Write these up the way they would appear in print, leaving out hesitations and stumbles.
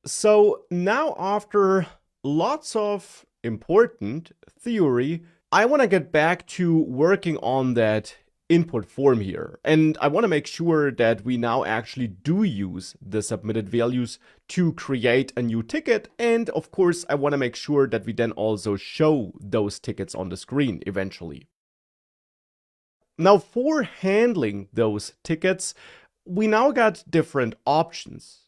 So now after lots of important theory, I want to get back to working on that input form here. And I want to make sure that we now actually do use the submitted values to create a new ticket. And of course, I want to make sure that we then also show those tickets on the screen eventually. Now for handling those tickets, we now got different options.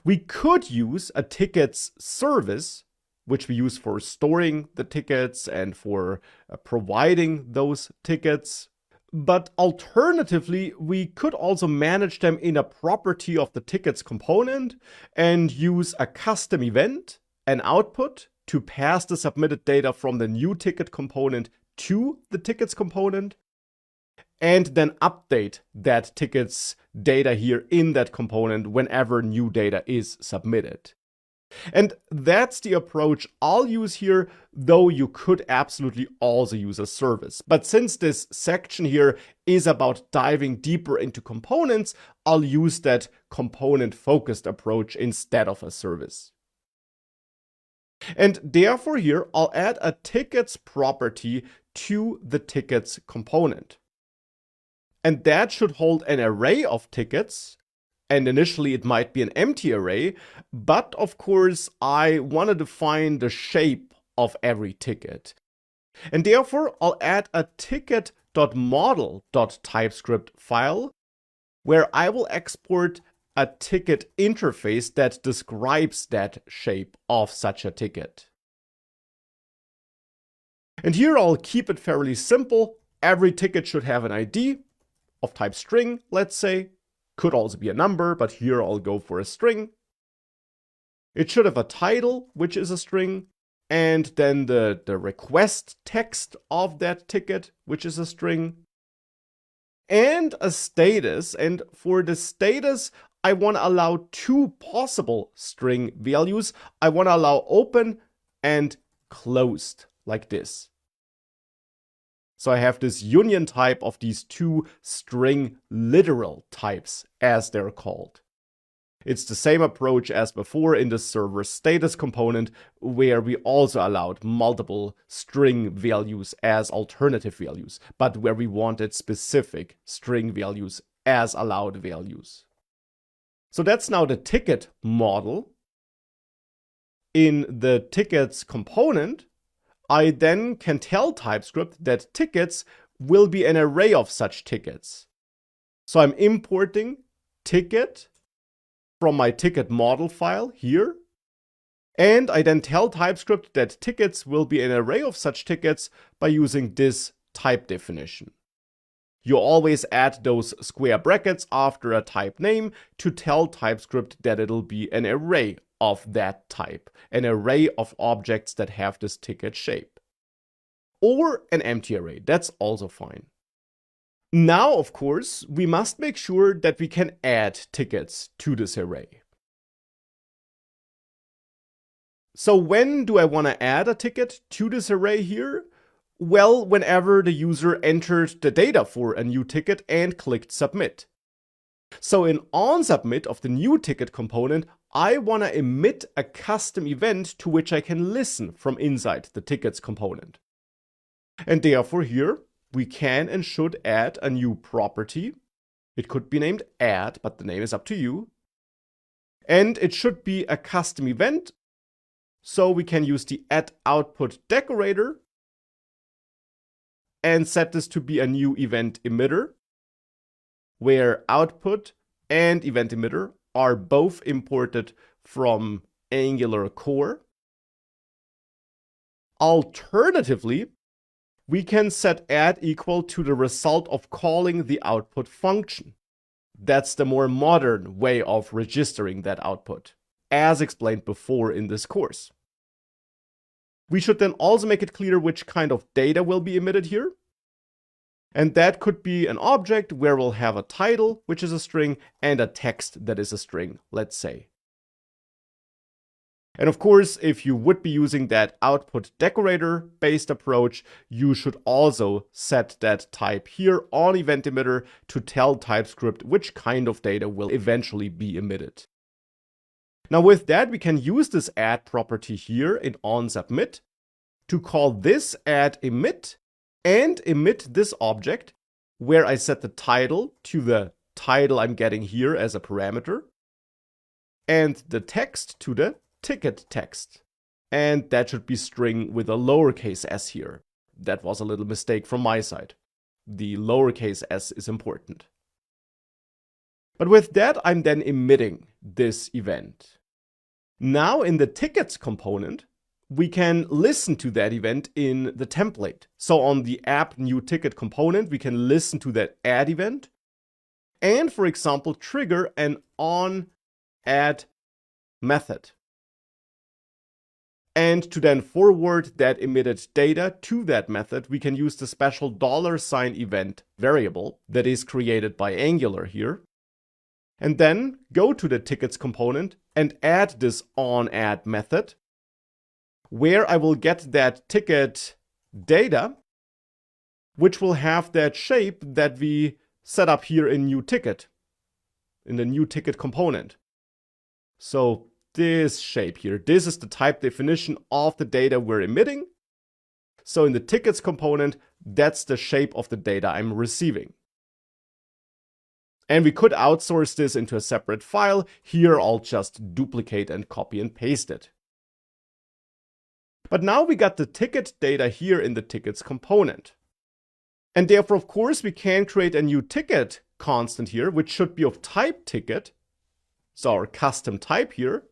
We could use a tickets service, which we use for storing the tickets and for providing those tickets. But alternatively, we could also manage them in a property of the tickets component and use a custom event, an output, to pass the submitted data from the new ticket component to the tickets component, and then update that tickets data here in that component whenever new data is submitted. And that's the approach I'll use here, though you could absolutely also use a service. But since this section here is about diving deeper into components, I'll use that component-focused approach instead of a service. And therefore here, I'll add a tickets property to the tickets component. And that should hold an array of tickets. And initially it might be an empty array, but of course I want to define the shape of every ticket. And therefore I'll add a ticket.model.typescript file where I will export a ticket interface that describes that shape of such a ticket. And here I'll keep it fairly simple. Every ticket should have an ID of type string, let's say. Could also be a number, but here I'll go for a string. It should have a title, which is a string, and then the request text of that ticket, which is a string, and a status. And for the status, I want to allow two possible string values. I want to allow open and closed, like this. So I have this union type of these two string literal types, as they're called. It's the same approach as before in the server status component, where we also allowed multiple string values as alternative values, but where we wanted specific string values as allowed values. So that's now the ticket model. In the tickets component, I then can tell TypeScript that tickets will be an array of such tickets. So I'm importing ticket from my ticket model file here. And I then tell TypeScript that tickets will be an array of such tickets by using this type definition. You always add those square brackets after a type name to tell TypeScript that it'll be an array of that type, an array of objects that have this ticket shape. Or an empty array, that's also fine. Now, of course, we must make sure that we can add tickets to this array. So when do I want to add a ticket to this array here? Well, whenever the user entered the data for a new ticket and clicked submit. So in onSubmit of the new ticket component, I want to emit a custom event to which I can listen from inside the tickets component. And therefore here, we can and should add a new property. It could be named add, but the name is up to you. And it should be a custom event. So we can use the addOutput decorator and set this to be a new event emitter, where output and event emitter are both imported from Angular core. Alternatively, we can set add equal to the result of calling the output function. That's the more modern way of registering that output, as explained before in this course. We should then also make it clear which kind of data will be emitted here. And that could be an object where we'll have a title, which is a string, and a text that is a string, let's say. And of course, if you would be using that output decorator based approach, you should also set that type here on event emitter to tell TypeScript which kind of data will eventually be emitted. Now with that, we can use this add property here in onSubmit to call this add emit and emit this object where I set the title to the title I'm getting here as a parameter and the text to the ticket text. And that should be string with a lowercase s here. That was a little mistake from my side. The lowercase s is important. But with that, I'm then emitting this event. Now in the tickets component, we can listen to that event in the template. So on the app new ticket component, we can listen to that add event and, for example, trigger an on add method. And to then forward that emitted data to that method, we can use the special $event variable that is created by Angular here. And then go to the tickets component and add this onAdd method, where I will get that ticket data, which will have that shape that we set up here in new ticket, in the new ticket component. So this shape here, this is the type definition of the data we're emitting. So in the tickets component, that's the shape of the data I'm receiving. And we could outsource this into a separate file. Here, I'll just duplicate and copy and paste it. But now we got the ticket data here in the tickets component. And therefore, of course, we can create a new ticket constant here, which should be of type ticket. So our custom type here,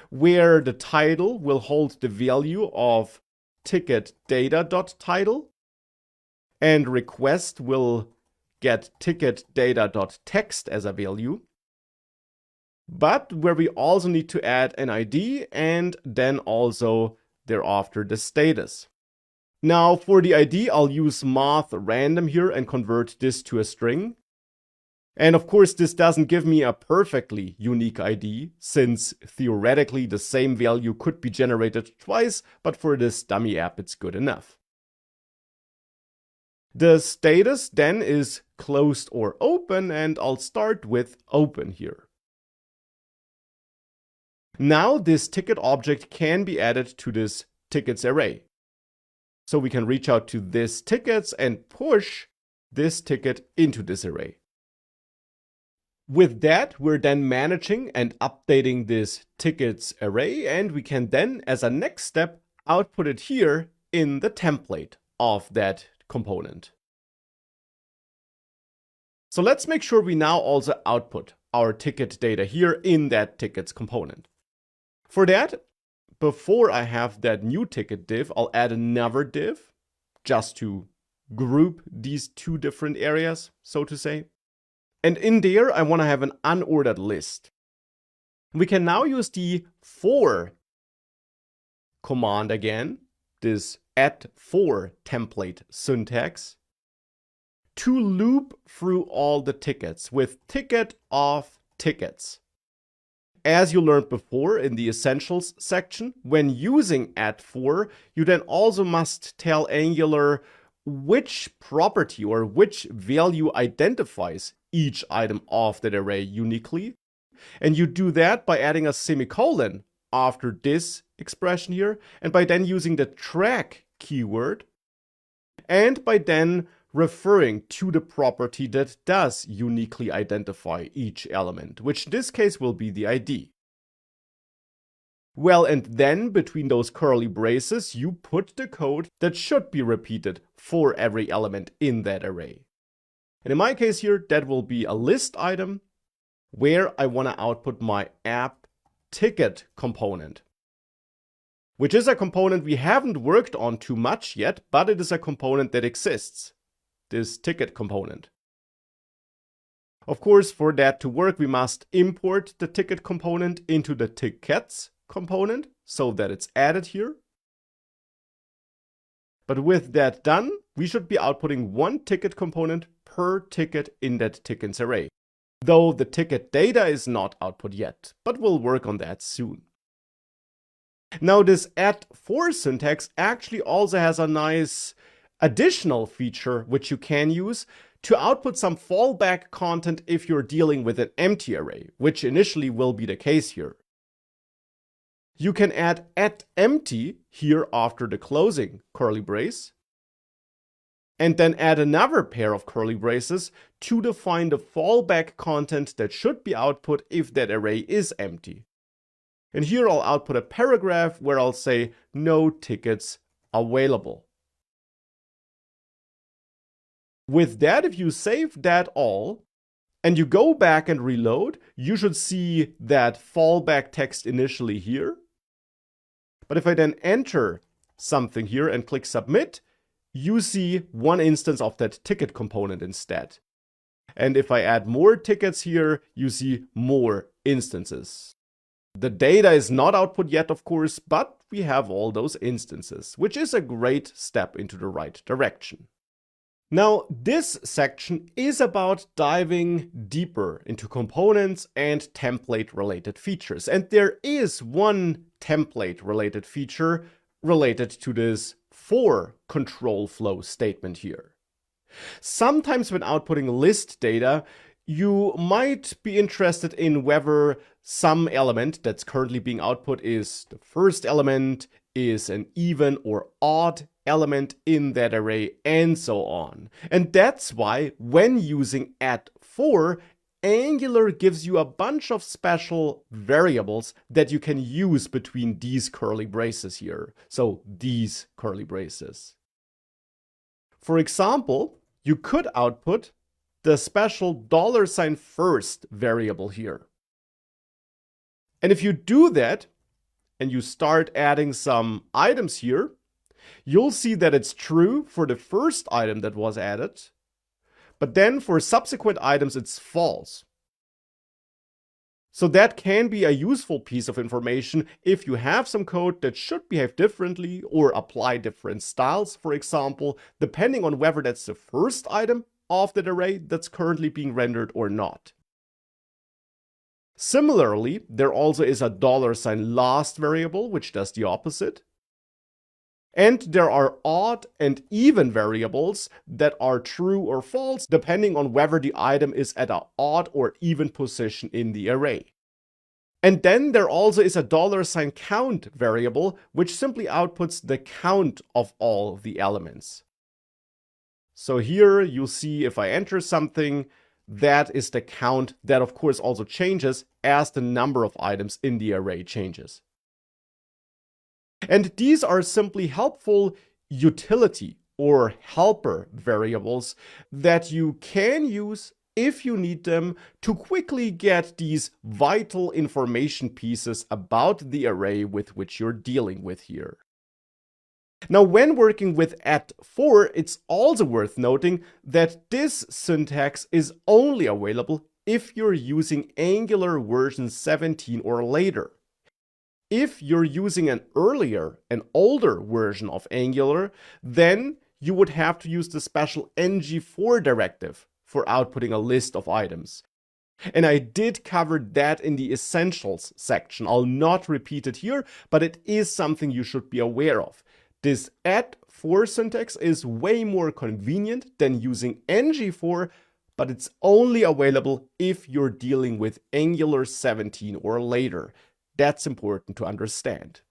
where the title will hold the value of ticket data.title and request will get ticket data.text as a value, but where we also need to add an ID and then also thereafter the status. Now for the ID, I'll use moth random here and convert this to a string. And of course, this doesn't give me a perfectly unique ID, since theoretically the same value could be generated twice, but for this dummy app, it's good enough. The status then is closed or open, and I'll start with open here. Now this ticket object can be added to this tickets array. So we can reach out to this tickets and push this ticket into this array. With that, we're then managing and updating this tickets array, and we can then, as a next step, output it here in the template of that component. So let's make sure we now also output our ticket data here in that tickets component. For that, before I have that new ticket div, I'll add another div just to group these two different areas, so to say. And in there, I want to have an unordered list. We can now use the for command again, this add for template syntax, to loop through all the tickets with ticket of tickets. As you learned before in the essentials section, when using add for, you then also must tell Angular which property or which value identifies each item of that array uniquely. And you do that by adding a semicolon after this expression here, and by then using the track keyword, and by then referring to the property that does uniquely identify each element, which in this case will be the ID. Well, and then between those curly braces, you put the code that should be repeated for every element in that array. And in my case here, that will be a list item where I want to output my app ticket component, which is a component we haven't worked on too much yet, but it is a component that exists, this ticket component. Of course, for that to work, we must import the ticket component into the tickets component so that it's added here. But with that done, we should be outputting one ticket component per ticket in that tickets array, though the ticket data is not output yet, but we'll work on that soon. Now this add for syntax actually also has a nice additional feature which you can use to output some fallback content if you're dealing with an empty array, which initially will be the case here. You can add @empty here after the closing curly brace, and then add another pair of curly braces to define the fallback content that should be output if that array is empty. And here I'll output a paragraph where I'll say no tickets available. With that, if you save that all and you go back and reload, you should see that fallback text initially here. But if I then enter something here and click submit, you see one instance of that ticket component instead. And if I add more tickets here, you see more instances. The data is not output yet, of course, but we have all those instances, which is a great step into the right direction. Now, this section is about diving deeper into components and template-related features. And there is one template-related feature related to this for control flow statement here. Sometimes when outputting list data, you might be interested in whether some element that's currently being output is the first element, is an even or odd element in that array, and so on. And that's why when using @for, Angular gives you a bunch of special variables that you can use between these curly braces here. So these curly braces. For example, you could output the special $first variable here. And if you do that, and you start adding some items here, you'll see that it's true for the first item that was added, but then for subsequent items it's false. So that can be a useful piece of information if you have some code that should behave differently or apply different styles, for example, depending on whether that's the first item of that array that's currently being rendered or not. Similarly, there also is a $last variable, which does the opposite. And there are odd and even variables that are true or false, depending on whether the item is at an odd or even position in the array. And then there also is a $count variable, which simply outputs the count of all the elements. So here you see if I enter something, that is the count that of course also changes as the number of items in the array changes. And these are simply helpful utility or helper variables that you can use if you need them to quickly get these vital information pieces about the array with which you're dealing with here. Now, when working with @for, it's also worth noting that this syntax is only available if you're using Angular version 17 or later. If you're using an older version of Angular, then you would have to use the special ng-for directive for outputting a list of items. And I did cover that in the essentials section. I'll not repeat it here, but it is something you should be aware of. This @for syntax is way more convenient than using ng-for, but it's only available if you're dealing with Angular 17 or later. That's important to understand.